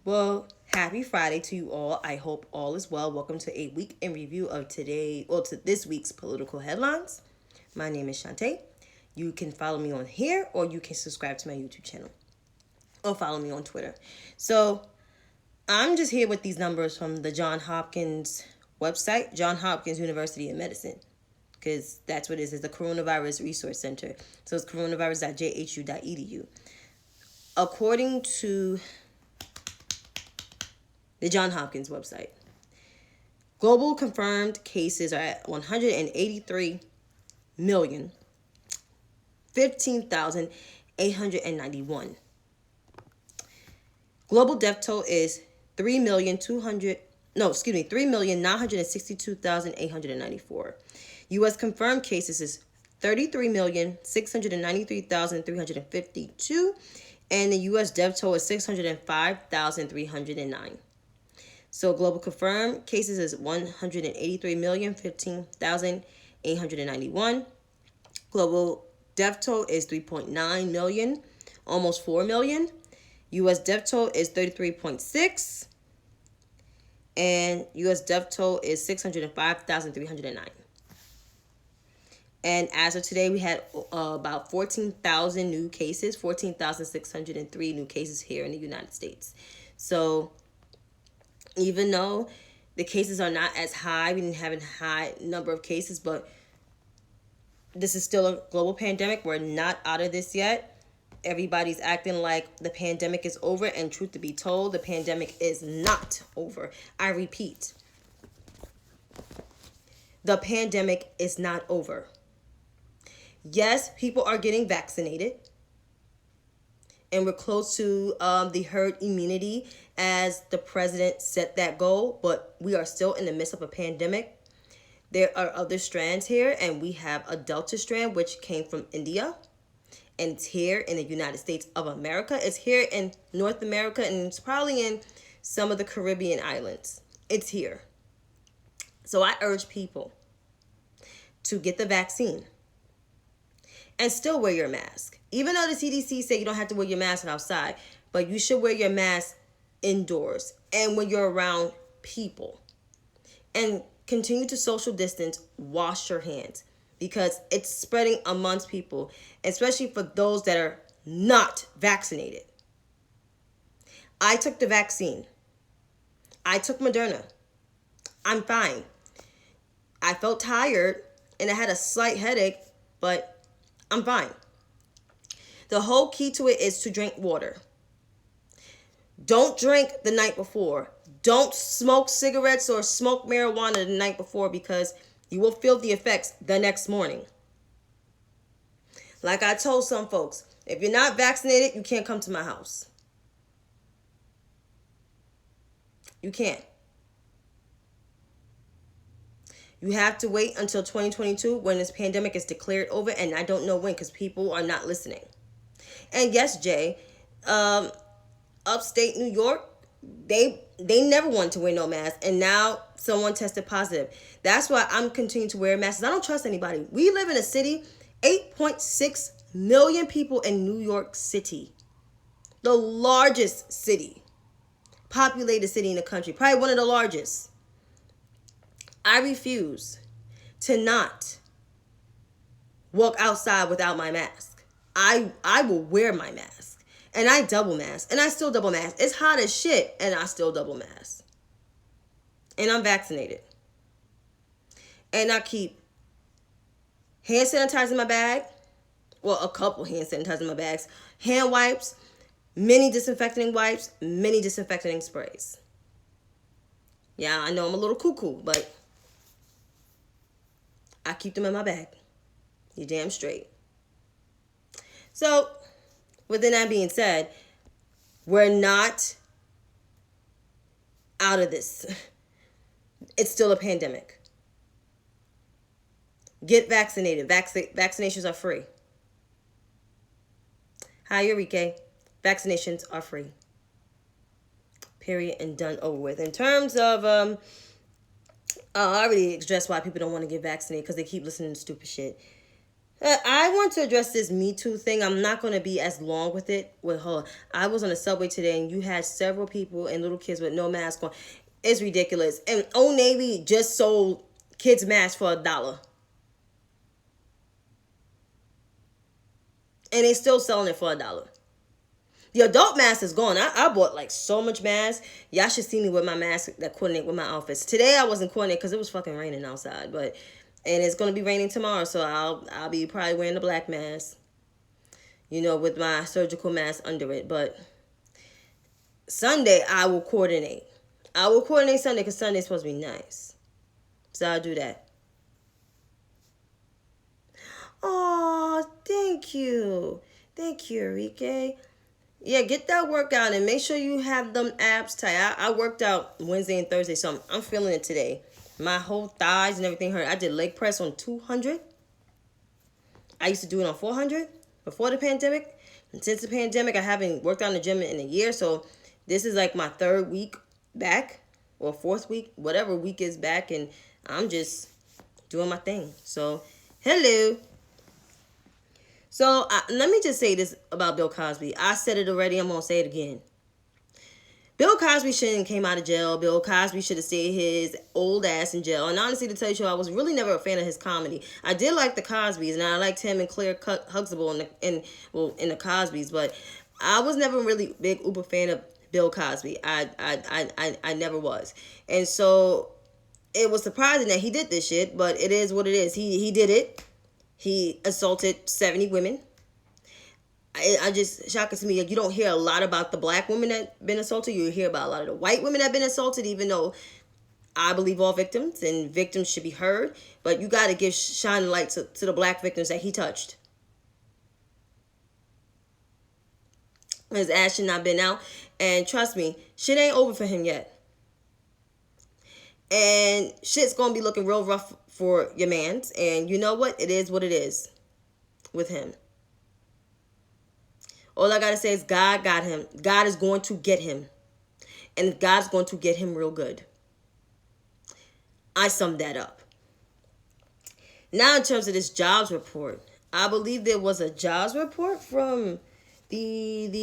Well, happy Friday to you all. I hope all is well. Welcome to a week in review of to this week's political headlines. My name is Chantay. You can follow me on here or you can subscribe to my YouTube channel or follow me on Twitter. So, I'm just here with these numbers from the John Hopkins website, John Hopkins University of Medicine, because that's what it is. It's the Coronavirus Resource Center. So it's coronavirus.jhu.edu. According to the John Hopkins website, global confirmed cases are at 183,015,891. Global death toll is 3,962,894. US confirmed cases is 33,693,352, and the US death toll is 605,309. So global confirmed cases is 183,015,891. Global death toll is 3.9 million, almost 4 million. US death toll is 33.6, and US death toll is 605,309. And as of today, we had about 14,000 new cases, 14,603 new cases here in the United States. So even though the cases are not as high, we didn't have a high number of cases, but this is still a global pandemic. We're not out of this yet. Everybody's acting like the pandemic is over, and truth to be told, the pandemic is not over. I repeat, the pandemic is not over. Yes, people are getting vaccinated, and we're close to the herd immunity as the president set that goal, but we are still in the midst of a pandemic. There are other strands here, and we have a Delta strand, which came from India. And it's here in the United States of America. It's here in North America, and it's probably in some of the Caribbean islands. It's here. So I urge people to get the vaccine and still wear your mask. Even though the CDC say you don't have to wear your mask outside, but you should wear your mask indoors and when you're around people. And continue to social distance, wash your hands, because it's spreading amongst people, especially for those that are not vaccinated. I took the vaccine. I took Moderna. I'm fine. I felt tired and I had a slight headache, but I'm fine. The whole key to it is to drink water. Don't drink the night before. Don't smoke cigarettes or smoke marijuana the night before, because you will feel the effects the next morning. Like I told some folks, if you're not vaccinated, you can't come to my house. You can't. You have to wait until 2022 when this pandemic is declared over, and I don't know when, because people are not listening. And yes, Jay, upstate New York, they never wanted to wear no mask, and now someone tested positive. That's why I'm continuing to wear masks. I don't trust anybody. We live in a city, 8.6 million people in New York City, the largest city, populated city in the country, probably one of the largest. I refuse to not walk outside without my mask. I will wear my mask. And I double mask. And I still double mask. It's hot as shit. And I still double mask. And I'm vaccinated. And I keep hand sanitizer in my bag. Well, a couple hand sanitizer in my bags. Hand wipes. Many disinfecting wipes. Many disinfecting sprays. Yeah, I know I'm a little cuckoo, but I keep them in my bag. You damn straight. So, with that being said, we're not out of this. It's still a pandemic. Get vaccinated. Vaccinations are free. Hi, Enrique. Vaccinations are free. Period, and done, over with. In terms of, I already addressed why people don't want to get vaccinated, because they keep listening to stupid shit. I want to address this Me Too thing. I'm not going to be as long with it. With her, I was on the subway today, and you had several people and little kids with no mask on. It's ridiculous. And Old Navy just sold kids masks for $1, and they still selling it for $1. The adult mask is gone. I bought like so much mask. Y'all should see me with my mask that coordinate with my outfits. Today I wasn't coordinating because it was fucking raining outside, and it's gonna be raining tomorrow, so I'll be probably wearing the black mask, with my surgical mask under it. But Sunday I will coordinate. I will coordinate Sunday because Sunday's supposed to be nice, so I'll do that. Oh, thank you, Enrique. Yeah, get that workout and make sure you have them abs tight. I worked out Wednesday and Thursday, so I'm feeling it today. My whole thighs and everything hurt. I did leg press on 200. I used to do it on 400 before the pandemic. And since the pandemic, I haven't worked out in the gym in a year, so this is like my third week back, or fourth week, whatever week is back, and I'm just doing my thing. So, hello. So let me just say this about Bill Cosby. I said it already. I'm going to say it again. Bill Cosby shouldn't have came out of jail. Bill Cosby should have stayed his old ass in jail. And honestly, to tell you the truth, I was really never a fan of his comedy. I did like the Cosbys, and I liked him and Claire Huxtable in the Cosbys. But I was never really big uber fan of Bill Cosby. I never was. And so it was surprising that he did this shit. But it is what it is. He did it. He assaulted 70 women. I just, shocking to me, you don't hear a lot about the black women that been assaulted. You hear about a lot of the white women that been assaulted, even though I believe all victims and victims should be heard. But you got to give shine light to the black victims that he touched. His ass should not been out. And trust me, shit ain't over for him yet. And shit's going to be looking real rough for your mans. And you know what? It is what it is with him. All I got to say is God got him. God is going to get him. And God's going to get him real good. I summed that up. Now in terms of this jobs report, I believe there was a jobs report from because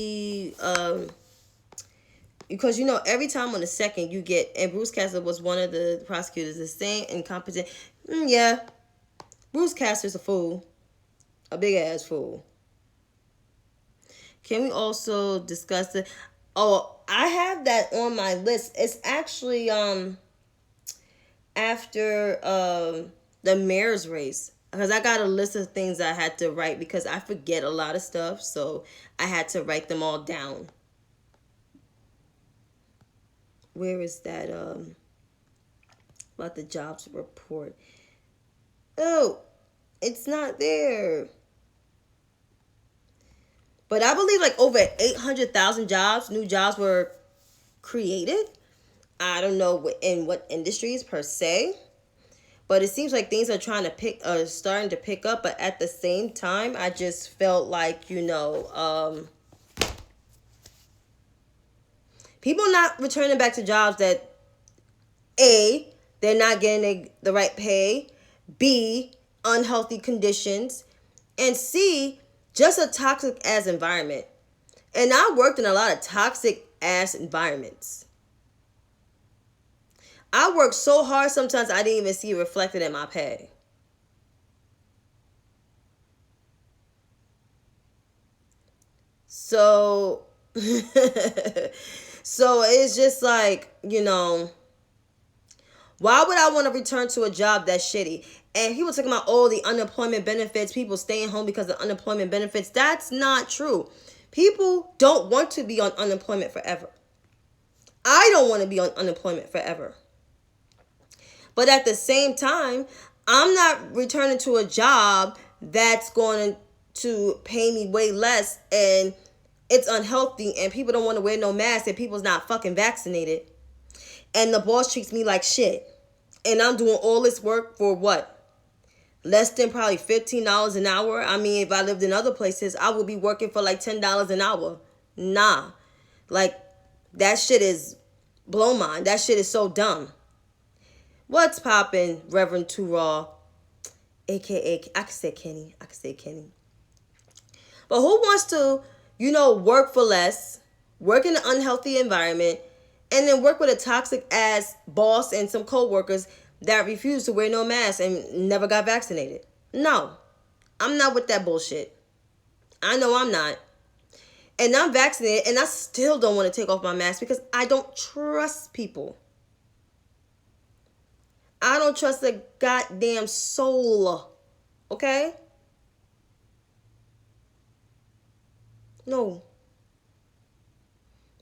every time on the second you get, and Bruce Castor was one of the prosecutors, the same incompetent. Yeah, Bruce Castor's a fool, a big ass fool. Can we also discuss it? Oh, I have that on my list. It's actually after the mayor's race, because I got a list of things I had to write because I forget a lot of stuff, so I had to write them all down. Where is that about the jobs report? Oh, it's not there. But I believe like over 800,000 new jobs were created. I don't know in what industries per se, but it seems like things are starting to pick up. But at the same time, I just felt like, people not returning back to jobs that A, they're not getting the right pay, B, unhealthy conditions, and C, just a toxic ass environment. And I worked in a lot of toxic ass environments. I worked so hard sometimes I didn't even see it reflected in my pay. So so it's just like, why would I want to return to a job that's shitty? And people talking about, the unemployment benefits, people staying home because of unemployment benefits. That's not true. People don't want to be on unemployment forever. I don't want to be on unemployment forever. But at the same time, I'm not returning to a job that's going to pay me way less and it's unhealthy and people don't want to wear no mask and people's not fucking vaccinated. And the boss treats me like shit. And I'm doing all this work for what? Less than probably $15 an hour. I mean, if I lived in other places, I would be working for like $10 an hour. Nah. Like, that shit is blow mind. That shit is so dumb. What's poppin', Reverend Too Raw? AKA, I could say Kenny. I could say Kenny. But who wants to, work for less, work in an unhealthy environment, and then work with a toxic ass boss and some co-workers that refuse to wear no mask and never got vaccinated? No, I'm not with that bullshit. I know I'm not. And I'm vaccinated and I still don't want to take off my mask because I don't trust people. I don't trust a goddamn soul. Okay? No.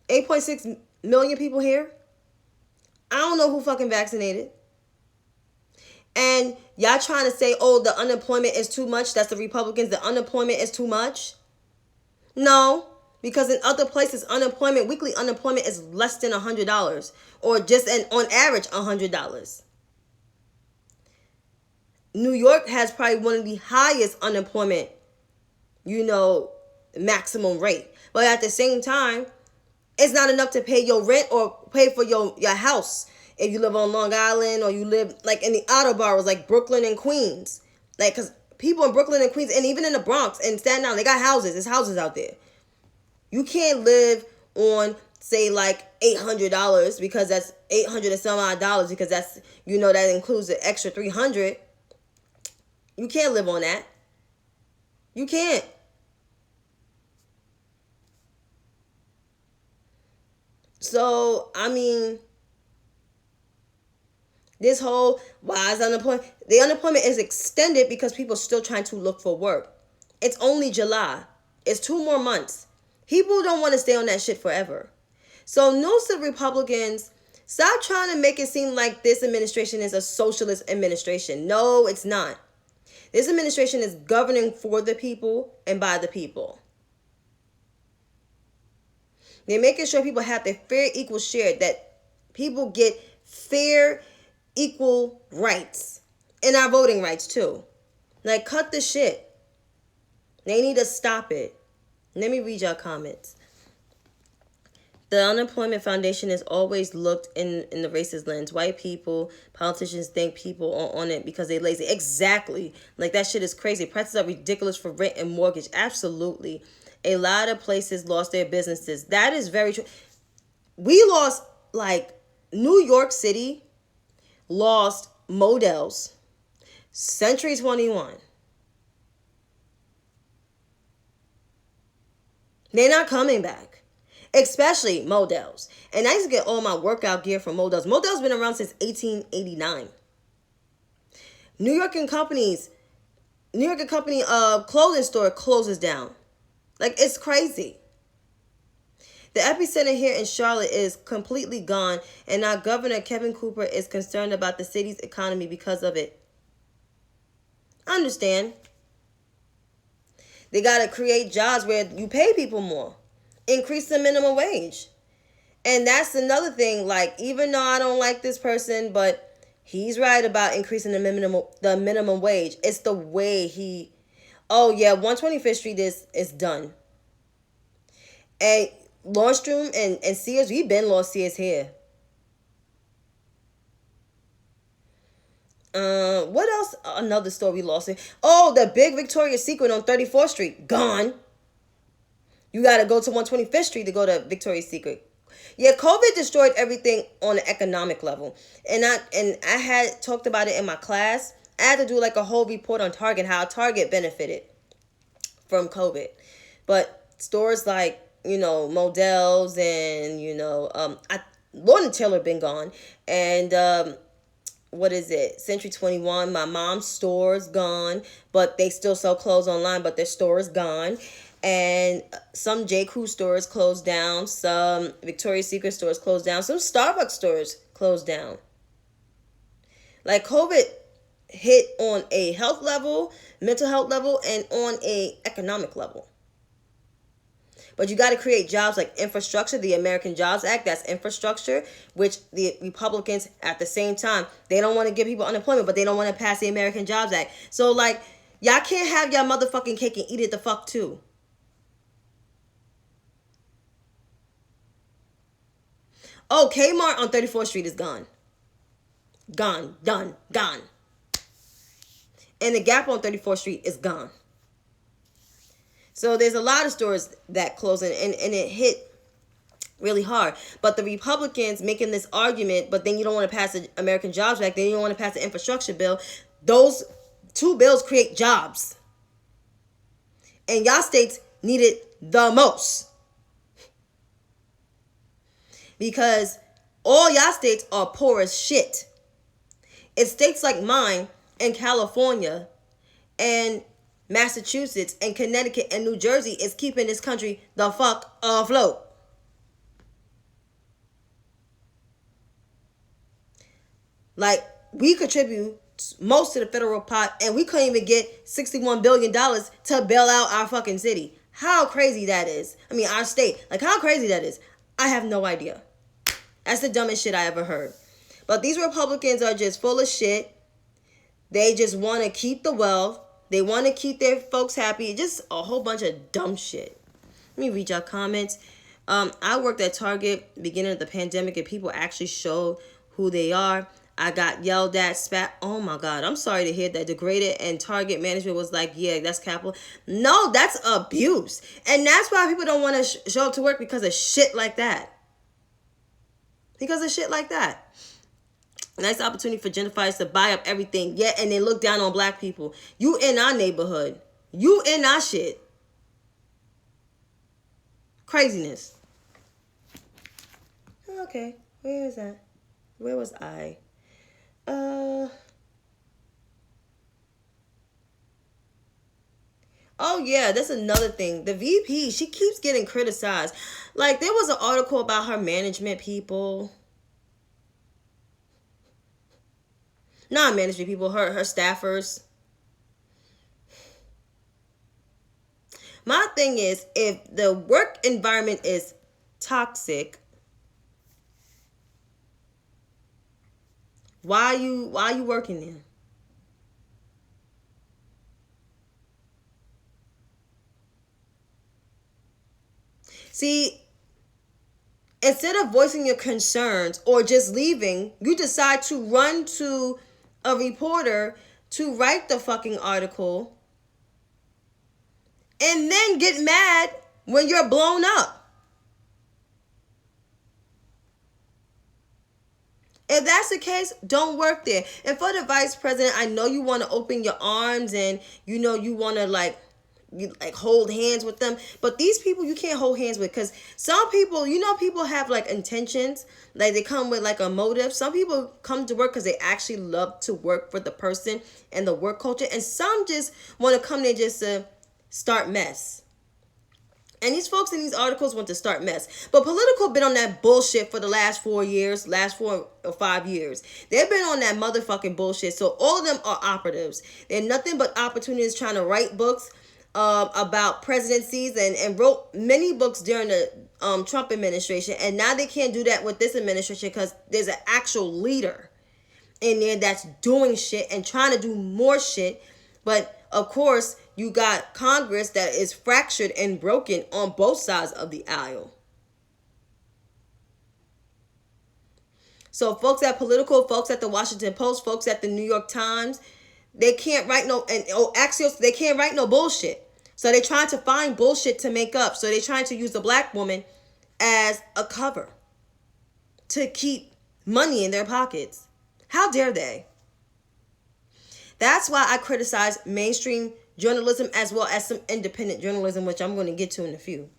8.6 million people here. I don't know who fucking vaccinated. And y'all trying to say, oh, the unemployment is too much. That's the Republicans. The unemployment is too much. No. Because in other places, weekly unemployment is less than $100. Or just on average, $100. New York has probably one of the highest unemployment, maximum rate. But at the same time, it's not enough to pay your rent or pay for your house. If you live on Long Island or you live like in the outer boroughs like Brooklyn and Queens. Like, because people in Brooklyn and Queens and even in the Bronx and Staten Island, they got houses. There's houses out there. You can't live on, say, like $800 because that's $800 and some odd dollars because that's, that includes the extra $300. You can't live on that. You can't. So, I mean, this whole, why is unemployment? The unemployment is extended because people are still trying to look for work. It's only July. It's 2 more months. People don't want to stay on that shit forever. So, news to Republicans, stop trying to make it seem like this administration is a socialist administration. No, it's not. This administration is governing for the people and by the people. They're making sure people have their fair, equal share, that people get fair, equal rights. And our voting rights, too. Like, cut the shit. They need to stop it. Let me read y'all comments. The Unemployment Foundation is always looked in the racist lens. White people, politicians think people are on it because they're lazy. Exactly. Like, that shit is crazy. Prices are ridiculous for rent and mortgage. Absolutely. A lot of places lost their businesses. That is very true. We lost, like, New York City lost Models, Century 21. They're not coming back. Especially Models. And I used to get all my workout gear from Models. Models been around since 1889. New York and Company clothing store closes down. Like, it's crazy. The epicenter here in Charlotte is completely gone, and now Governor Kevin Cooper is concerned about the city's economy because of it. I understand. They got to create jobs where you pay people more. Increase the minimum wage. And that's another thing. Like, even though I don't like this person, but he's right about increasing the minimum wage. It's the way he... Oh, yeah, 125th Street is done. And Nordstrom and Sears, we've been lost Sears here. What else? Another store we lost it. Oh, the big Victoria's Secret on 34th Street. Gone. You got to go to 125th Street to go to Victoria's Secret. Yeah, COVID destroyed everything on an economic level. And I had talked about it in my class. I had to do like a whole report on Target, how Target benefited from COVID. But stores like, Models and, Lord and Taylor been gone. And, what is it? Century 21, my mom's store's gone, but they still sell clothes online, but their store is gone. And some J. Crew stores closed down. Some Victoria's Secret stores closed down. Some Starbucks stores closed down. Like, COVID hit on a health level, mental health level, and on a economic level. But you got to create jobs like infrastructure, the American Jobs Act, that's infrastructure, which the Republicans, at the same time, they don't want to give people unemployment, but they don't want to pass the American Jobs Act. So, like, y'all can't have y'all motherfucking cake and eat it the fuck too. Oh, Kmart on 34th Street is gone. Gone. Done. Gone. And the Gap on 34th Street is gone. So there's a lot of stores that close, and it hit really hard. But the Republicans making this argument, but then you don't want to pass the American Jobs Act, then you don't want to pass the infrastructure bill. Those two bills create jobs. And y'all states need it the most. Because all y'all states are poor as shit. It's states like mine and California and Massachusetts and Connecticut and New Jersey is keeping this country the fuck afloat. Like, we contribute most to the federal pot, and we couldn't even get $61 billion to bail out our fucking city. How crazy that is. I mean, our state. Like, how crazy that is. I have no idea. That's the dumbest shit I ever heard. But these Republicans are just full of shit. They just want to keep the wealth. They want to keep their folks happy. Just a whole bunch of dumb shit. Let me read y'all comments. I worked at Target beginning of the pandemic, and people actually showed who they are. I got yelled at, spat. Oh my God, I'm sorry to hear that. Degraded, and Target management was like, yeah, that's capital. No, that's abuse. And that's why people don't want to show up to work, because of shit like that. Because of shit like that. Nice opportunity for gentrifiers to buy up everything. Yeah, and they look down on black people. You in our neighborhood. You in our shit. Craziness. Okay, where is that? Where was I? Oh yeah, that's another thing. The VP, she keeps getting criticized. Like, there was an article about her management people. Not management people, her staffers. My thing is, if the work environment is toxic, why you working there? See, instead of voicing your concerns or just leaving, you decide to run to a reporter to write the fucking article and then get mad when you're blown up. If that's the case, don't work there. And for the vice president, I know you want to open your arms and you want to like hold hands with them, but these people you can't hold hands with, because some people, people have like intentions, like they come with like a motive. Some people come to work because they actually love to work for the person and the work culture, and some just want to come there just to start mess. And these folks in these articles want to start mess. But political been on that bullshit for the last 4 or 5 years. They've been on that motherfucking bullshit. So all of them are operatives. They're nothing but opportunists trying to write books about presidencies, and wrote many books during the Trump administration. And now they can't do that with this administration, because there's an actual leader in there that's doing shit and trying to do more shit. But of course, you got Congress that is fractured and broken on both sides of the aisle. So folks at Political, folks at the Washington Post, folks at the New York Times, they can't write Axios, they can't write no bullshit. So they're trying to find bullshit to make up. So they're trying to use the black woman as a cover to keep money in their pockets. How dare they? That's why I criticize mainstream journalism as well as some independent journalism, which I'm going to get to in a few.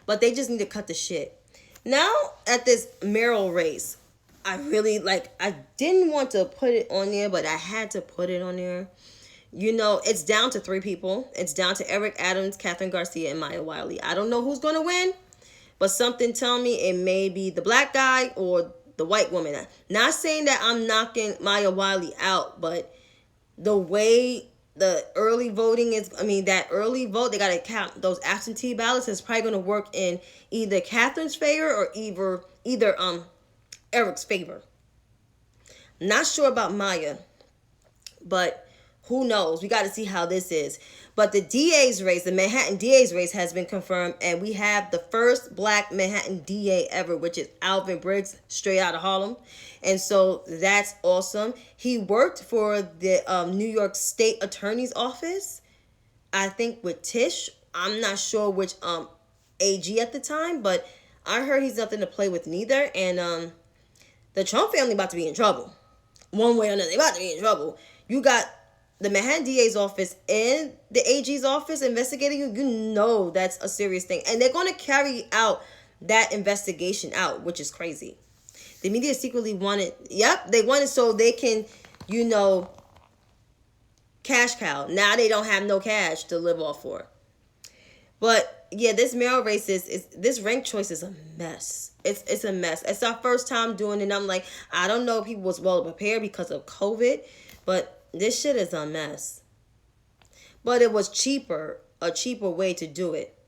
But they just need to cut the shit. Now, at this mayoral race, I didn't want to put it on there, but I had to put it on there. It's down to 3 people. It's down to Eric Adams, Catherine Garcia, and Maya Wiley. I don't know who's going to win, but something tell me it may be the black guy or the white woman. Not saying that I'm knocking Maya Wiley out, but the way the early voting is, that early vote, they got to count those absentee ballots, is probably going to work in either Catherine's favor or either Eric's favor. Not sure about Maya, but Who knows? We got to see how this is. But the DA's race, the Manhattan DA's race, has been confirmed, and we have the first black Manhattan DA ever, which is Alvin Briggs, straight out of Harlem. And so that's awesome. He worked for the New York State Attorney's Office, I think with Tish. I'm not sure which AG at the time, but I heard he's nothing to play with neither. And the Trump family about to be in trouble. One way or another, they about to be in trouble. You got the Manhattan DA's office and the AG's office investigating you. You know that's a serious thing. And they're going to carry out that investigation out, which is crazy. The media secretly wanted, they wanted so they can, cash cow. Now they don't have no cash to live off for. But yeah, this mayoral race this rank choice is a mess. It's a mess. It's our first time doing it. And I'm like, I don't know if people was well prepared because of COVID, but this shit is a mess. But it was a cheaper way to do it.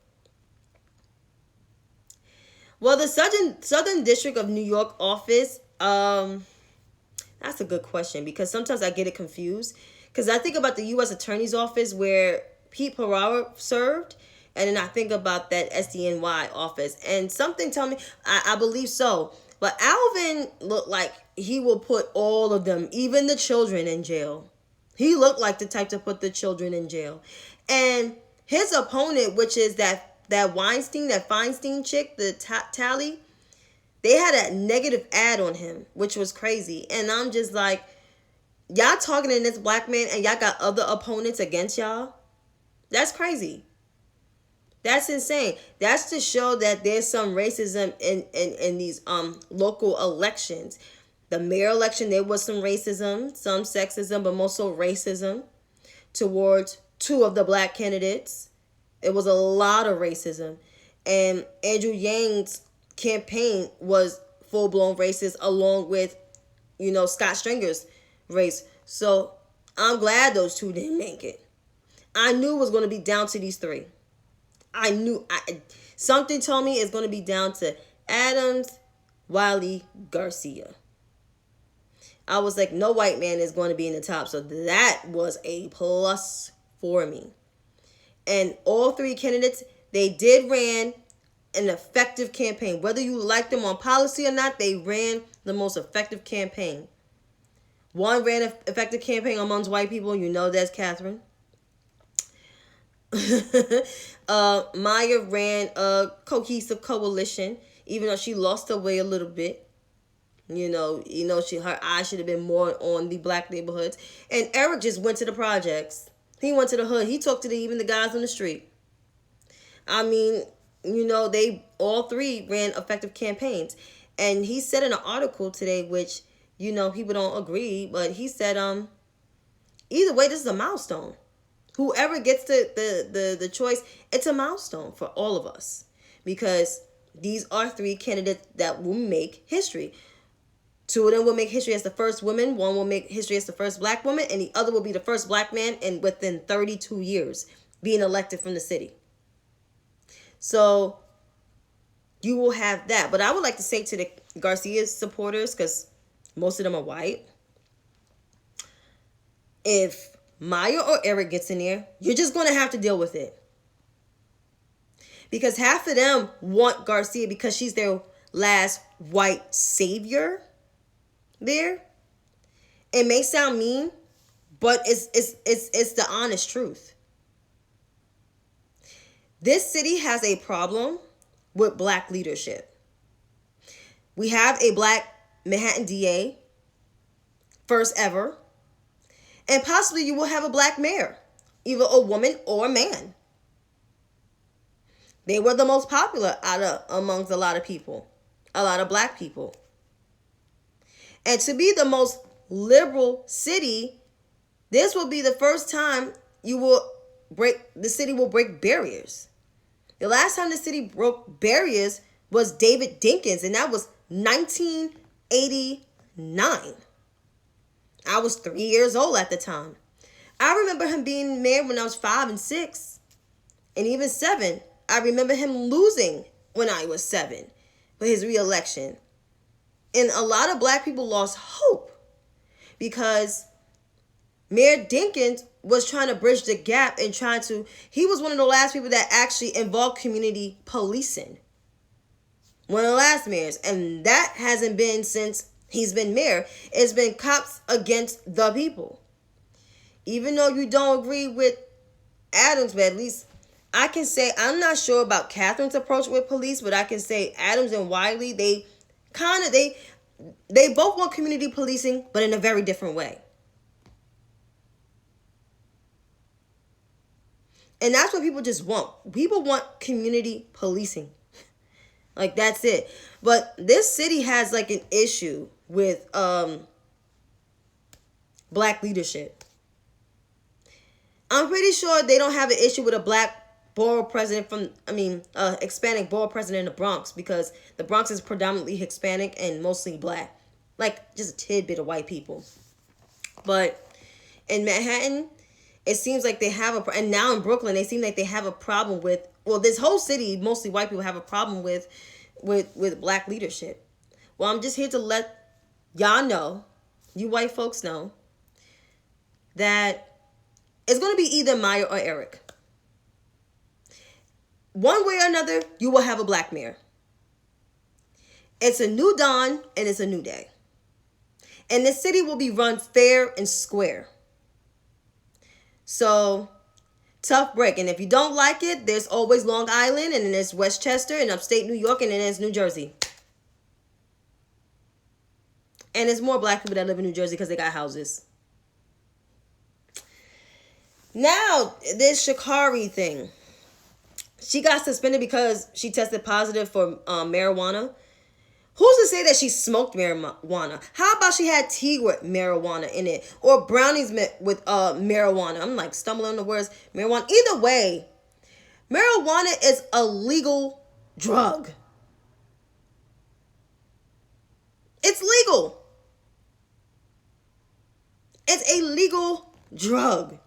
Well, the Southern District of New York office, that's a good question because sometimes I get it confused. Because I think about the U.S. Attorney's Office where Pete Pereira served, and then I think about that SDNY office. And something tell me, I believe so. But Alvin looked like he will put all of them, even the children, in jail. He looked like the type to put the children in jail. And his opponent, which is that Feinstein chick, the Tally, they had a negative ad on him, which was crazy. And I'm just like, y'all talking to this black man and y'all got other opponents against y'all? That's crazy. That's insane. That's to show that there's some racism in these local elections. The mayor election, there was some racism, some sexism, but most so racism towards two of the black candidates. It was a lot of racism. And Andrew Yang's campaign was full-blown racist along with, Scott Stringer's race. So I'm glad those two didn't make it. I knew it was going to be down to these three. Something told me it's going to be down to Adams, Wiley, Garcia. I was like, no white man is going to be in the top. So that was a plus for me. And all three candidates, they did ran an effective campaign. Whether you like them on policy or not, they ran the most effective campaign. One ran an effective campaign amongst white people. That's Catherine. Maya ran a cohesive coalition, even though she lost her way a little bit. Her eyes should have been more on the black neighborhoods. And Eric just went to the projects. He went to the hood. He talked to even the guys on the street. I mean, they all three ran effective campaigns. And he said in an article today, which, people don't agree, but he said, either way, this is a milestone. Whoever gets the choice, it's a milestone for all of us. Because these are three candidates that will make history. Two of them will make history as the first woman. One will make history as the first black woman. And the other will be the first black man within 32 years being elected from the city. So you will have that. But I would like to say to the Garcia supporters, because most of them are white, if Maya or Eric gets in there, you're just going to have to deal with it. Because half of them want Garcia because she's their last white savior there. It may sound mean, but it's the honest truth. This city has a problem with black leadership. We have a black Manhattan DA, first ever. And possibly you will have a black mayor, either a woman or a man. They were the most popular amongst a lot of people, a lot of black people. And to be the most liberal city, this will be the first time the city will break barriers. The last time the city broke barriers was David Dinkins, and that was 1989. I was 3 years old at the time. I remember him being mayor when I was 5 and 6, and even 7. I remember him losing when I was 7 for his re-election. And a lot of black people lost hope because Mayor Dinkins was trying to bridge the gap and he was one of the last people that actually involved community policing. One of the last mayors. And that hasn't been since he's been mayor. It's been cops against the people. Even though you don't agree with Adams, but at least I can say, I'm not sure about Catherine's approach with police, but I can say Adams and Wiley, they both want community policing, but in a very different way. And that's what people just want. People want community policing. Like, that's it. But this city has like an issue with black leadership. I'm pretty sure they don't have an issue with a black borough president Hispanic borough president in the Bronx, because the Bronx is predominantly Hispanic and mostly black. Like, just a tidbit of white people. But in Manhattan, it seems like they have and now in Brooklyn, they seem like they have a problem with, well, this whole city, mostly white people have a problem with black leadership. Well, I'm just here to let y'all know, you white folks know, that it's going to be either Maya or Eric. One way or another, you will have a black mayor. It's a new dawn and it's a new day. And the city will be run fair and square. So, tough break. And if you don't like it, there's always Long Island, and then there's Westchester and upstate New York, and then there's New Jersey. And there's more black people that live in New Jersey because they got houses. Now, this Sha'Carri thing. She got suspended because she tested positive for marijuana. Who's to say that she smoked marijuana? How about she had tea with marijuana in it? Or brownies with marijuana? I'm like stumbling on the words. Marijuana. Either way, marijuana is a legal drug. It's legal. It's a legal drug.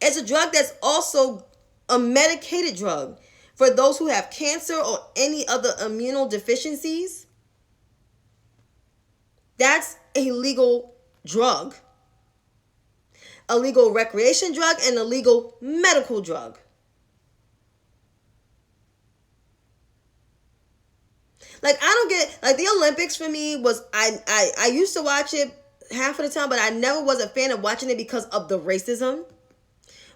It's a drug that's also a medicated drug for those who have cancer or any other immunodeficiencies. That's a legal drug. A legal recreation drug and a legal medical drug. Like, I don't get, like, the Olympics for me was, I used to watch it half of the time, but I never was a fan of watching it because of the racism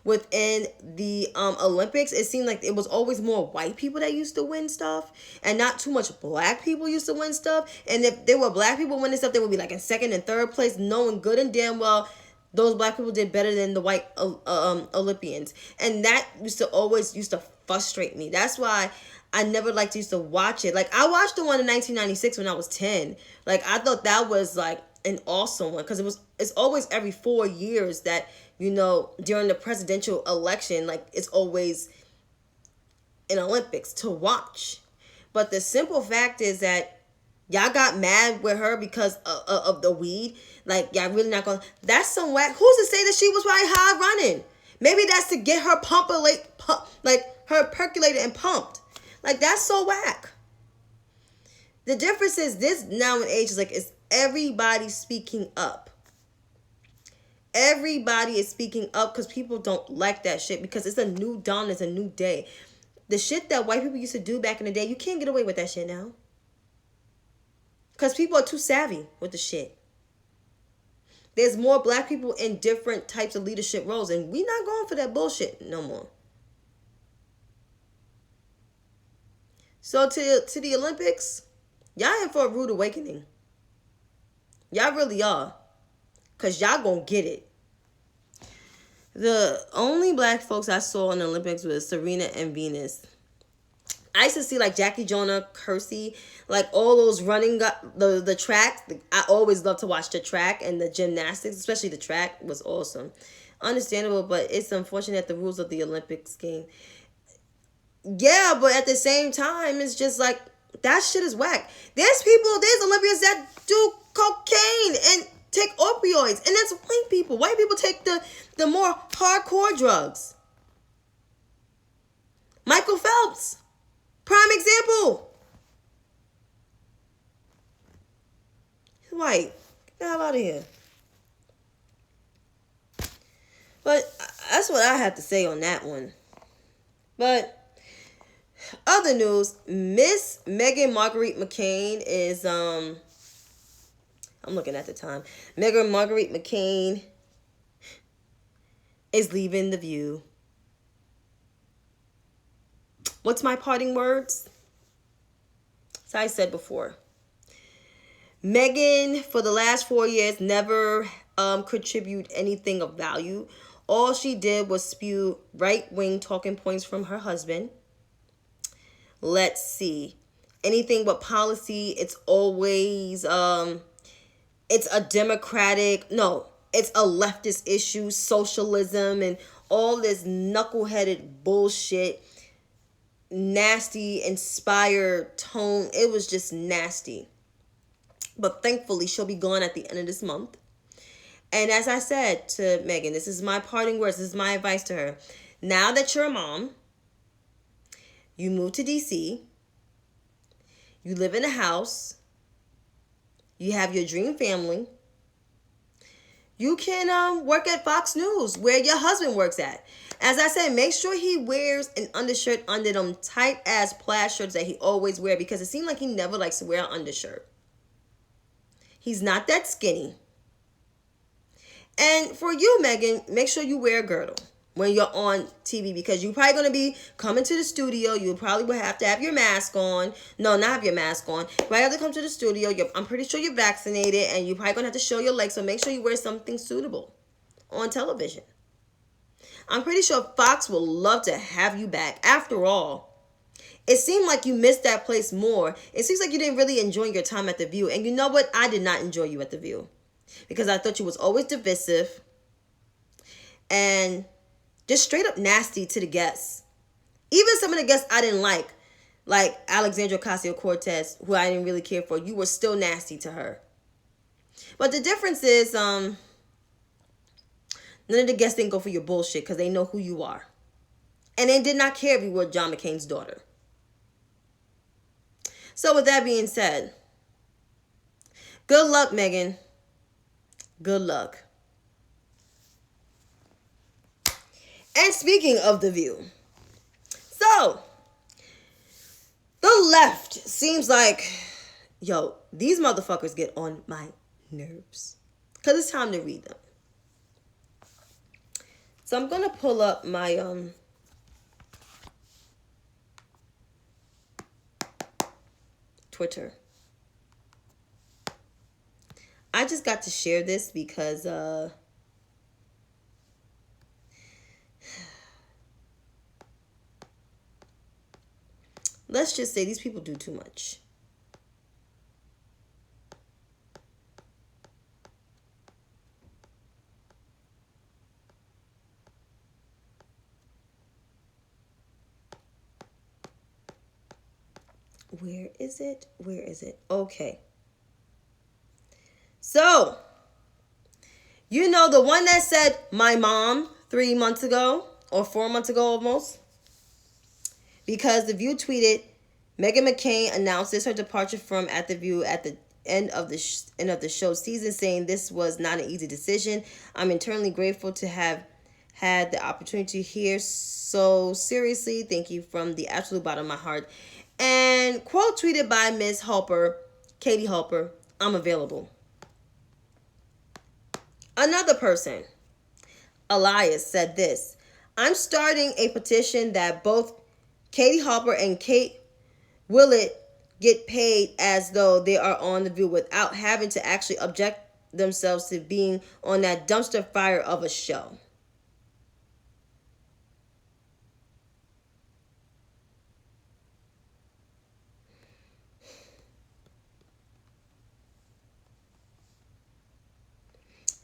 within the Olympics. It seemed like it was always more white people that used to win stuff and not too much black people used to win stuff. And if there were black people winning stuff, they would be like in second and third place, knowing good and damn well those black people did better than the white Olympians. And that used to frustrate me. That's why I never used to watch it. Like, I watched the one in 1996 when I was 10. Like, I thought that was like an awesome one, because it's always every 4 years that, you know, during the presidential election, like, it's always an Olympics to watch. But the simple fact is that y'all got mad with her because of the weed. Like, y'all really not gonna, that's some whack. Who's to say that she was probably high running? Maybe that's to get her her percolated and pumped. Like, that's so whack. The difference is this now in age is like, it's everybody speaking up. Everybody is speaking up because people don't like that shit, because it's a new dawn, it's a new day. The shit that white people used to do back in the day, you can't get away with that shit now. Because people are too savvy with the shit. There's more black people in different types of leadership roles, and we not going for that bullshit no more. So to the Olympics, y'all in for a rude awakening. Y'all really are. Because y'all gonna get it. The only black folks I saw in the Olympics was Serena and Venus. I used to see like Jackie Jonah, Kersey, like all those running, the track. I always love to watch the track and the gymnastics, especially the track was awesome. Understandable, but it's unfortunate that the rules of the Olympics game. Yeah, but at the same time, it's just like, that shit is whack. There's Olympians that do cocaine and take opioids, and that's white people. White people take the more hardcore drugs. Michael Phelps, prime example. He's white. Get the hell out of here. But that's what I have to say on that one. But other news, Miss Megan Marguerite McCain is I'm looking at the time. Megan Marguerite McCain is leaving The View. What's my parting words? As I said before, Megan, for the last 4 years, never contribute anything of value. All she did was spew right-wing talking points from her husband. Let's see. Anything but policy, it's always, it's a democratic, no, it's a leftist issue, socialism, and all this knuckleheaded bullshit, nasty, inspired tone. It was just nasty. But thankfully, she'll be gone at the end of this month. And as I said to Megan, this is my parting words. This is my advice to her. Now that you're a mom, you move to DC, you live in a house, you have your dream family, you can work at Fox News where your husband works at. As I said, make sure he wears an undershirt under them tight ass plaid shirts that he always wears, because it seems like he never likes to wear an undershirt. He's not that skinny. And for you, Megan, make sure you wear a girdle when you're on TV, because you're probably going to be coming to the studio. You probably will have to have your mask on. No, not have your mask on. You might have to come to the studio. I'm pretty sure you're vaccinated, and you're probably going to have to show your legs. So make sure you wear something suitable on television. I'm pretty sure Fox will love to have you back. After all, it seemed like you missed that place more. It seems like you didn't really enjoy your time at The View. And you know what? I did not enjoy you at The View, because I thought you was always divisive and just straight up nasty to the guests. Even some of the guests I didn't like Alexandra Ocasio-Cortez, who I didn't really care for, you were still nasty to her. But the difference is, none of the guests didn't go for your bullshit because they know who you are. And they did not care if you were John McCain's daughter. So with that being said, good luck, Megan. Good luck. And speaking of The View, so the left seems like, yo, these motherfuckers get on my nerves, because it's time to read them. So I'm going to pull up my Twitter. I just got to share this because let's just say these people do too much. Where is it? Where is it? Okay. So, you know the one that said my mom 3 months ago, or 4 months ago almost? Because The View tweeted, Meghan McCain announces her departure from At The View at the end of the show season, saying this was not an easy decision. I'm internally grateful to have had the opportunity here. So seriously, thank you from the absolute bottom of my heart. And quote tweeted by Ms. Halper, Katie Halper, I'm available. Another person, Elias, said this: I'm starting a petition that both Katie Halper and Kate Willett get paid as though they are on The View without having to actually object themselves to being on that dumpster fire of a show.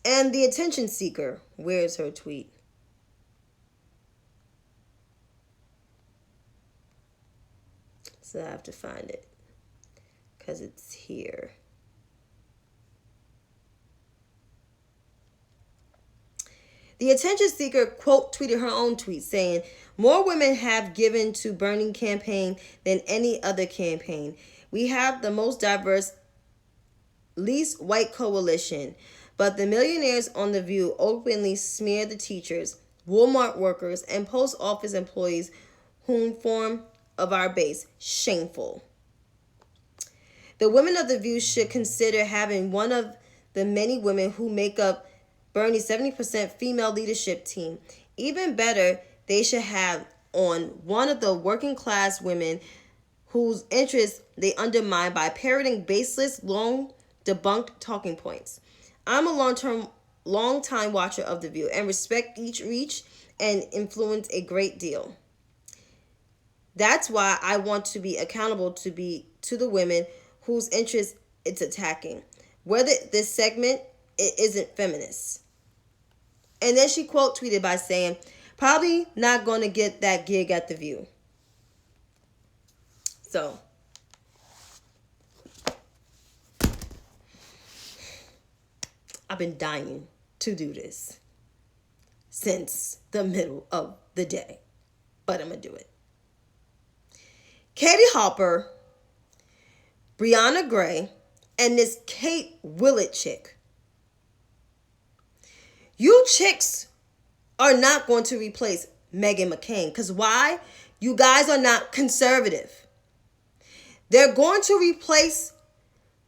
And the attention seeker, where's her tweet? So I have to find it because it's here. The attention seeker quote tweeted her own tweet saying, more women have given to Bernie campaign than any other campaign. We have the most diverse, least white coalition. But the millionaires on The View openly smear the teachers. Walmart workers, and post office employees whom form of our base. Shameful. The women of the View should consider having one of the many women who make up Bernie's 70% female leadership team. Even better, they should have on one of the working class women whose interests they undermine by parroting baseless, long debunked talking points. I'm a long time watcher of The View and respect each reach and influence a great deal. That's why I want to be accountable to the women whose interests it's attacking. Whether this segment it isn't feminist. And then she quote tweeted by saying, probably not going to get that gig at The View. So, I've been dying to do this since the middle of the day. But I'm going to do it. Katie Hopper, Brianna Gray, and this Kate Willett chick. You chicks are not going to replace Meghan McCain. Because why? You guys are not conservative. They're going to replace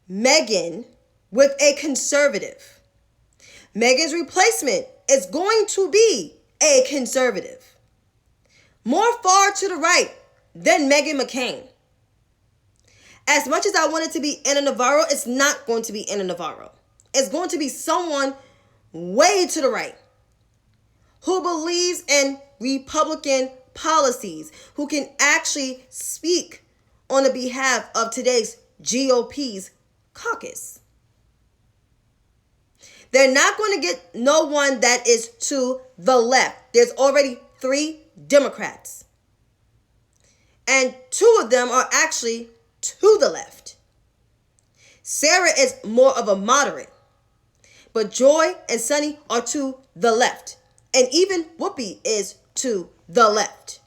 Meghan with a conservative. Meghan's replacement is going to be a conservative. More far to the right than Meghan McCain. As much as I want it to be Anna Navarro, it's not going to be Anna Navarro. It's going to be someone way to the right who believes in Republican policies, who can actually speak on the behalf of today's GOP's caucus. They're not going to get no one that is to the left. There's already 3 Democrats. And 2 of them are actually to the left. Sarah is more of a moderate. But Joy and Sunny are to the left. And even Whoopi is to the left.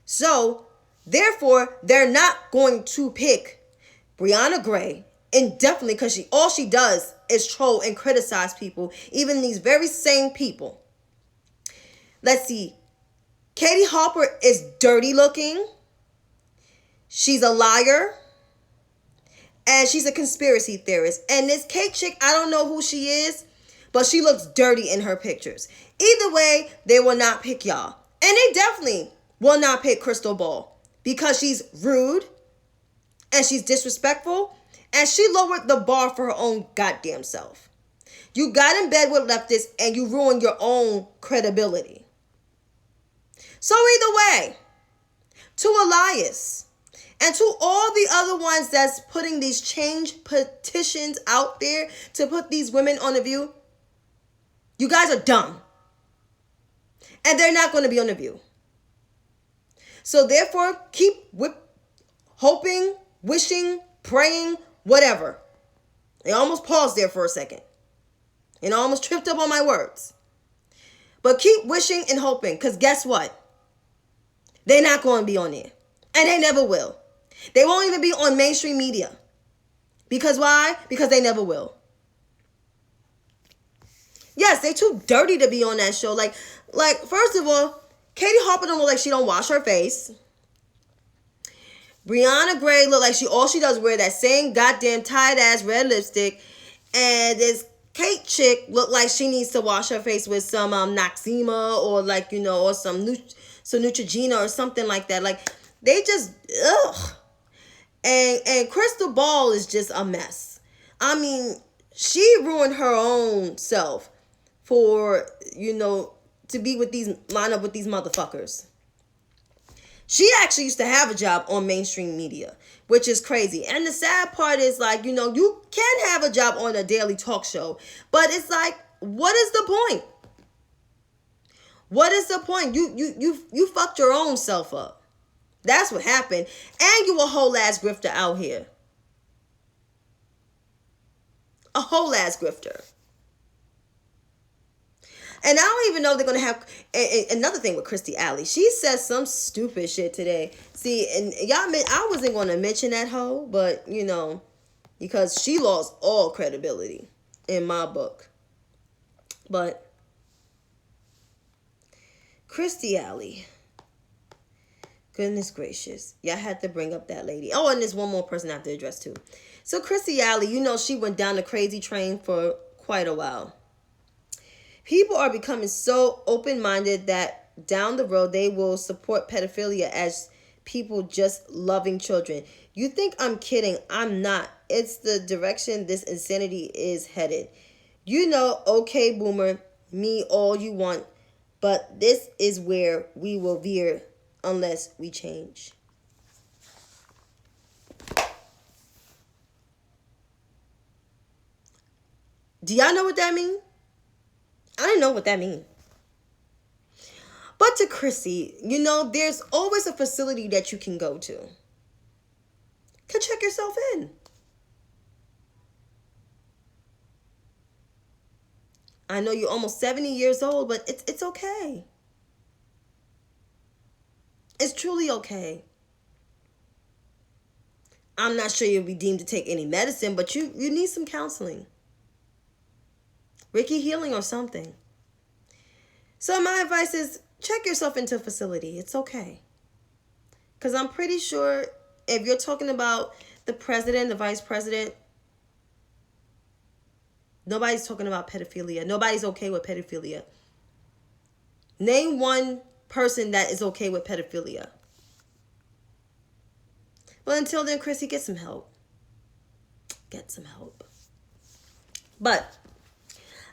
So, therefore, they're not going to pick Brianna Gray indefinitely because all she does is troll and criticize people, even these very same people. Let's see. Katie Hopper is dirty looking. She's a liar. And she's a conspiracy theorist. And this Kate chick, I don't know who she is, but she looks dirty in her pictures. Either way, they will not pick y'all. And they definitely will not pick Crystal Ball because she's rude and she's disrespectful and she lowered the bar for her own goddamn self. You got in bed with leftists and you ruined your own credibility. So either way, to Elias and to all the other ones that's putting these change petitions out there to put these women on The View, you guys are dumb. And they're not going to be on The View. So therefore, keep hoping, wishing, praying, whatever. I almost paused there for a second. And I almost tripped up on my words. But keep wishing and hoping, because guess what? They're not going to be on there. And they never will. They won't even be on mainstream media. Because why? Because they never will. Yes, they too dirty to be on that show. Like first of all, Katie Hopper don't look like she don't wash her face. Brianna Gray look like all she does is wear that same goddamn tight ass red lipstick. And this Kate chick look like she needs to wash her face with some Noxzema or or some Neutrogena or something like that. Like they just ugh. And Crystal Ball is just a mess. I mean, she ruined her own self for, to be with line up with these motherfuckers. She actually used to have a job on mainstream media, which is crazy. And the sad part is you can have a job on a daily talk show, but it's like, what is the point? What is the point? You fucked your own self up. That's what happened. And you a whole ass grifter out here. A whole ass grifter. And I don't even know they're going to have another thing with Christy Alley. She said some stupid shit today. See, and I wasn't going to mention that hoe, but because she lost all credibility in my book. But Christy Alley, goodness gracious. Yeah, I had to bring up that lady. Oh, and there's one more person I have to address too. So Christy Alley, you know, she went down the crazy train for quite a while. People are becoming so open-minded that down the road they will support pedophilia as people just loving children. You think I'm kidding? I'm not. It's the direction this insanity is headed. You know, okay, boomer, me all you want, but this is where we will veer unless we change. Do y'all know what that means? I didn't know what that means. But to Chrissy, you know, there's always a facility that you can go to check yourself in. I know you're almost 70 years old, but it's okay. It's truly okay. I'm not sure you'll be deemed to take any medicine, but you need some counseling. Reiki healing or something. So my advice is check yourself into a facility. It's okay. Because I'm pretty sure if you're talking about the president, the vice president, nobody's talking about pedophilia. Nobody's okay with pedophilia. Name one person that is okay with pedophilia. But until then, Chrissy, get some help. Get some help. But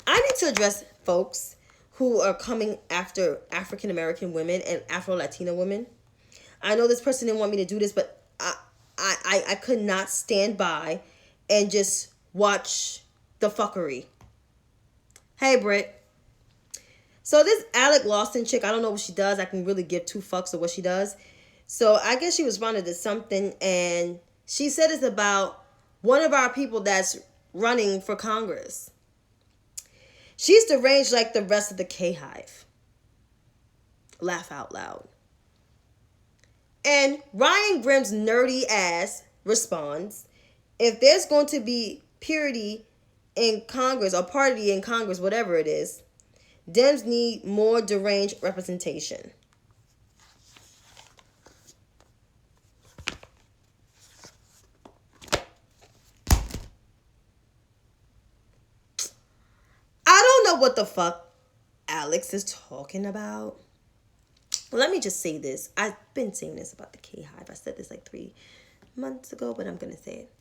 I need to address folks who are coming after African American women and Afro Latina women. I know this person didn't want me to do this, but I could not stand by and just watch the fuckery. Hey, Britt. So this Alec Lawson chick, I don't know what she does. I can really give two fucks of what she does. So I guess she was running to something, and she said it's about one of our people that's running for Congress. She's deranged like the rest of the K-Hive. Laugh out loud. And Ryan Grimm's nerdy ass responds, if there's going to be purity in Congress or party in Congress, whatever it is, Dems need more deranged representation. I don't know what the fuck Alex is talking about. Let me just say this. I've been saying this about the K-Hive. I said this like 3 months ago, but I'm going to say it.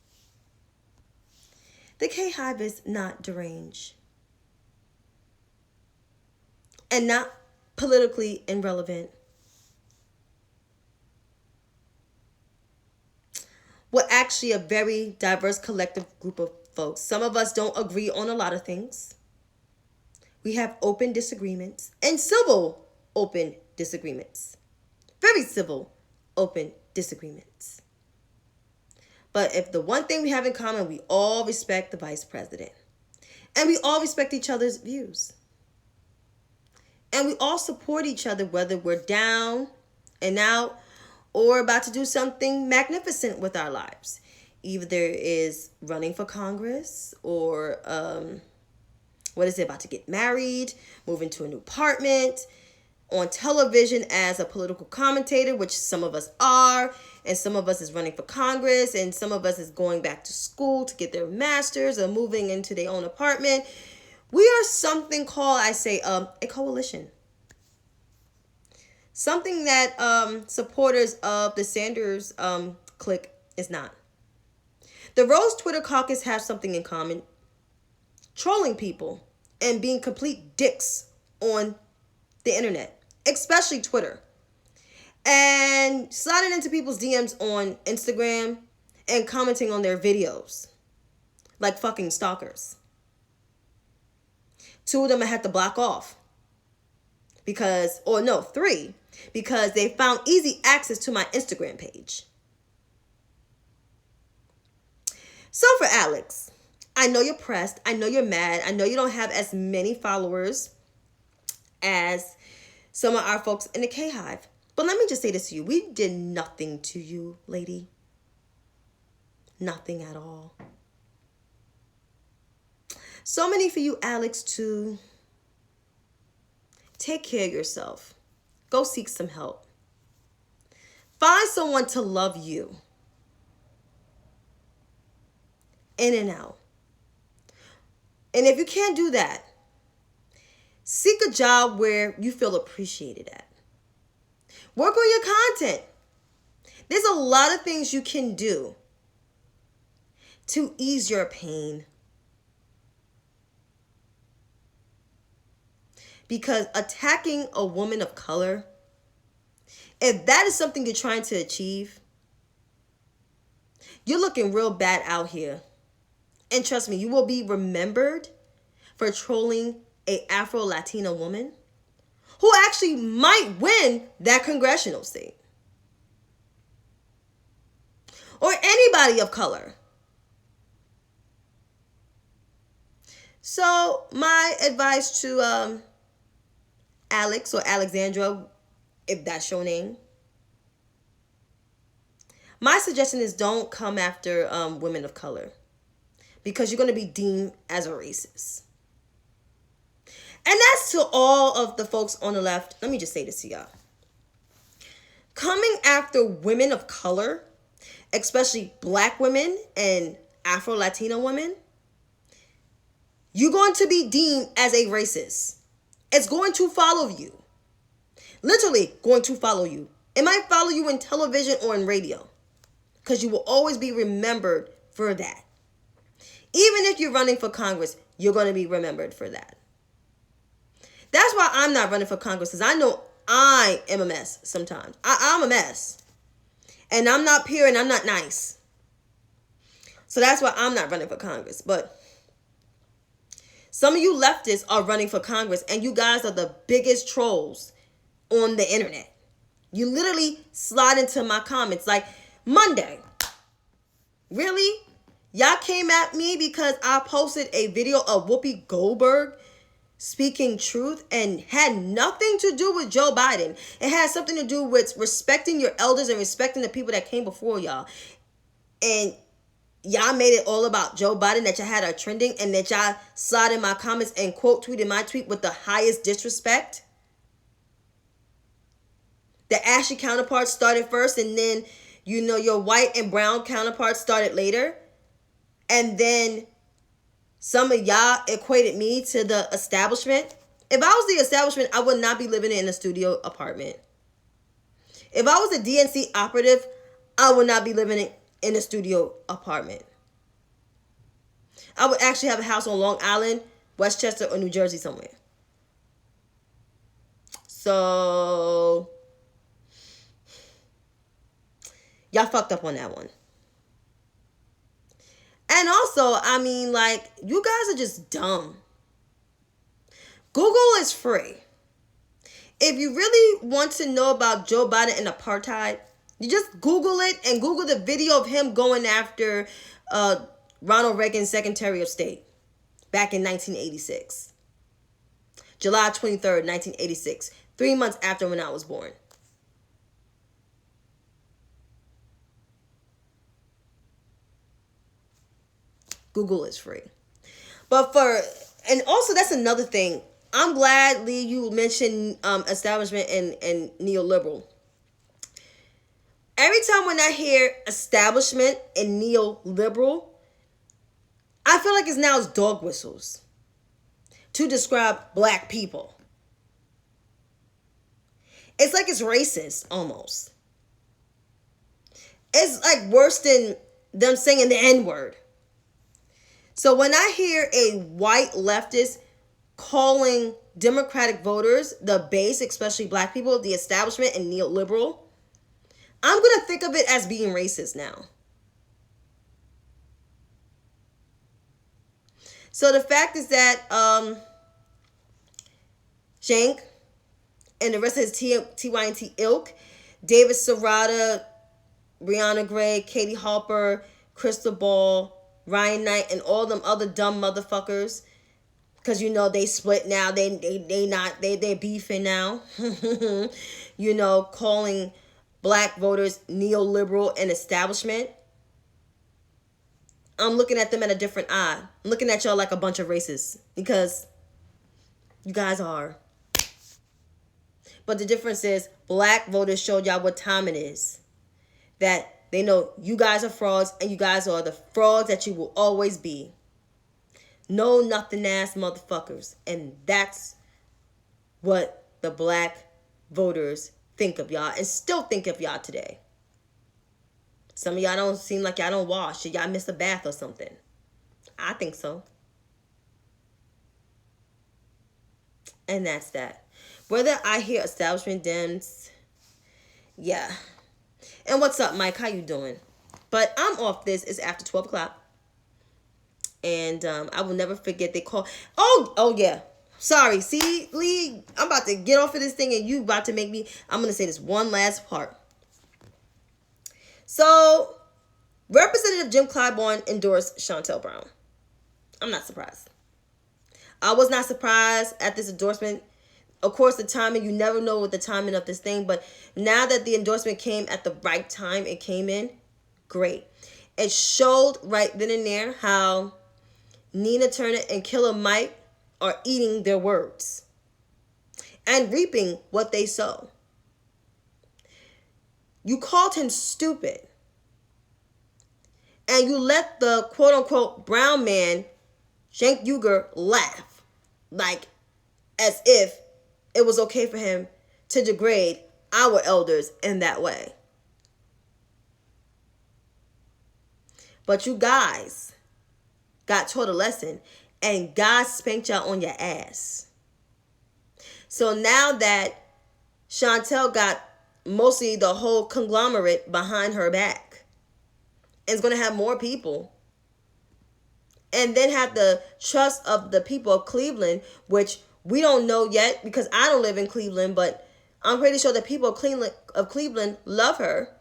The K-Hive is not deranged. And not politically irrelevant. We're actually a very diverse collective group of folks. Some of us don't agree on a lot of things. We have open disagreements and civil open disagreements. Very civil open disagreements. But if the one thing we have in common, we all respect the vice president. And we all respect each other's views. And we all support each other, whether we're down and out or about to do something magnificent with our lives. Either there is running for Congress or, about to get married, move into a new apartment, on television as a political commentator, which some of us are, and some of us is running for Congress, and some of us is going back to school to get their masters or moving into their own apartment. We are something called, a coalition. Something that supporters of the Sanders clique is not. The Rose Twitter caucus have something in common. Trolling people and being complete dicks on the internet, especially Twitter. And sliding into people's DMs on Instagram and commenting on their videos like fucking stalkers. 2 of them I had to block off. 3, because they found easy access to my Instagram page. So for Alex, I know you're pressed. I know you're mad. I know you don't have as many followers as some of our folks in the K-Hive. But let me just say this to you. We did nothing to you, lady. Nothing at all. So many for you, Alex, to take care of yourself. Go seek some help. Find someone to love you. In and out. And if you can't do that, seek a job where you feel appreciated at. Work on your content. There's a lot of things you can do to ease your pain. Because attacking a woman of color, if that is something you're trying to achieve, you're looking real bad out here. And trust me, you will be remembered for trolling a Afro-Latina woman who actually might win that congressional seat. Or anybody of color. So my advice to Alex or Alexandra, if that's your name, my suggestion is don't come after women of color, because you're going to be deemed as a racist. And that's to all of the folks on the left. Let me just say this to y'all. Coming after women of color, especially black women and Afro-Latina women, you're going to be deemed as a racist. It's going to follow you. Literally going to follow you. It might follow you in television or in radio, because you will always be remembered for that. Even if you're running for Congress, you're going to be remembered for that. That's why I'm not running for Congress, because I know I am a mess sometimes. I'm a mess. And I'm not pure and I'm not nice. So that's why I'm not running for Congress. But some of you leftists are running for Congress, and you guys are the biggest trolls on the internet. You literally slide into my comments like, Monday, really? Y'all came at me because I posted a video of Whoopi Goldberg speaking truth and had nothing to do with Joe Biden. It had something to do with respecting your elders and respecting the people that came before y'all. And y'all made it all about Joe Biden, that y'all had her trending, and that y'all slid in my comments and quote tweeted my tweet with the highest disrespect. The ashy counterparts started first, and then, you know, your white and brown counterparts started later. And then some of y'all equated me to the establishment. If I was the establishment, I would not be living in a studio apartment. If I was a DNC operative, I would not be living in a studio apartment. I would actually have a house on Long Island, Westchester, or New Jersey somewhere. So y'all fucked up on that one. And also, I mean, like, you guys are just dumb. Google is free. If you really want to know about Joe Biden and apartheid, you just Google it and Google the video of him going after Ronald Reagan's Secretary of State back in 1986. July 23rd, 1986. 3 months after when I was born. Google is free. And also that's another thing. I'm glad, Lee, you mentioned establishment and neoliberal. Every time when I hear establishment and neoliberal, I feel like it's now dog whistles to describe black people. It's like it's racist almost. It's like worse than them saying the N-word. So when I hear a white leftist calling Democratic voters, the base, especially black people, the establishment and neoliberal, I'm going to think of it as being racist now. So the fact is that Shank and the rest of his TYNT ilk, David Serrata, Brianna Gray, Katie Harper, Crystal Ball, Ryan Knight, and all them other dumb motherfuckers, because you know they split now, they're beefing now. You know, calling black voters neoliberal and establishment. I'm looking at them at a different eye. I'm looking at y'all like a bunch of racists, because you guys are. But the difference is black voters showed y'all what time it is. That they know you guys are frauds and you guys are the frauds that you will always be. No nothing ass motherfuckers. And that's what the black voters think of y'all and still think of y'all today. Some of y'all don't seem like y'all don't wash or y'all miss a bath or something. I think so. And that's that. Whether I hear establishment Dems, yeah. And what's up, Mike? How you doing? But I'm off this. It's after 12 o'clock. And I will never forget they call. Oh yeah. Sorry. See, Lee, I'm about to get off of this thing and you about to make me. I'm going to say this one last part. So, Representative Jim Clyburn endorsed Chantay Brown. I'm not surprised. I was not surprised at this endorsement. Of course, the timing, you never know what the timing of this thing, but now that the endorsement came at the right time, it came in, great. It showed right then and there how Nina Turner and Killer Mike are eating their words and reaping what they sow. You called him stupid. And you let the quote-unquote brown man, Cenk Uygur, laugh. Like, as if it was okay for him to degrade our elders in that way. But you guys got taught a lesson and God spanked y'all on your ass. So now that Chantay got mostly the whole conglomerate behind her back and is going to have more people and then have the trust of the people of Cleveland, which we don't know yet because I don't live in Cleveland, but I'm pretty sure the people of Cleveland love her.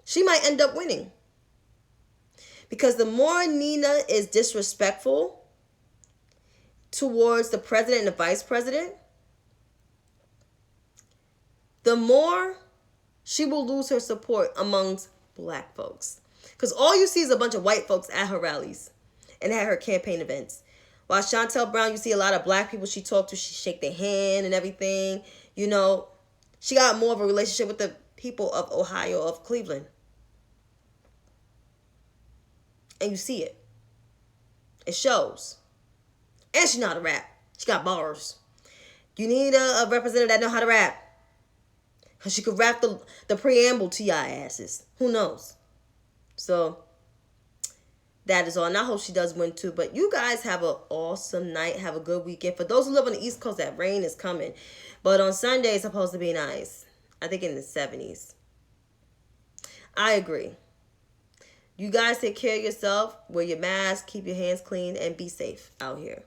She might end up winning. Because the more Nina is disrespectful towards the president and the vice president, the more she will lose her support amongst black folks. Because all you see is a bunch of white folks at her rallies and at her campaign events. While Chantay Brown, you see a lot of black people she talked to, she shake their hand and everything. You know, she got more of a relationship with the people of Ohio, of Cleveland. And you see it. It shows. And she know how to rap. She got bars. You need a representative that know how to rap. Because she could rap the preamble to y'all asses. Who knows? So, that is all. And I hope she does win too. But you guys have an awesome night. Have a good weekend. For those who live on the East Coast, that rain is coming. But on Sunday, it's supposed to be nice. I think in the 70s. I agree. You guys take care of yourself. Wear your mask. Keep your hands clean. And be safe out here.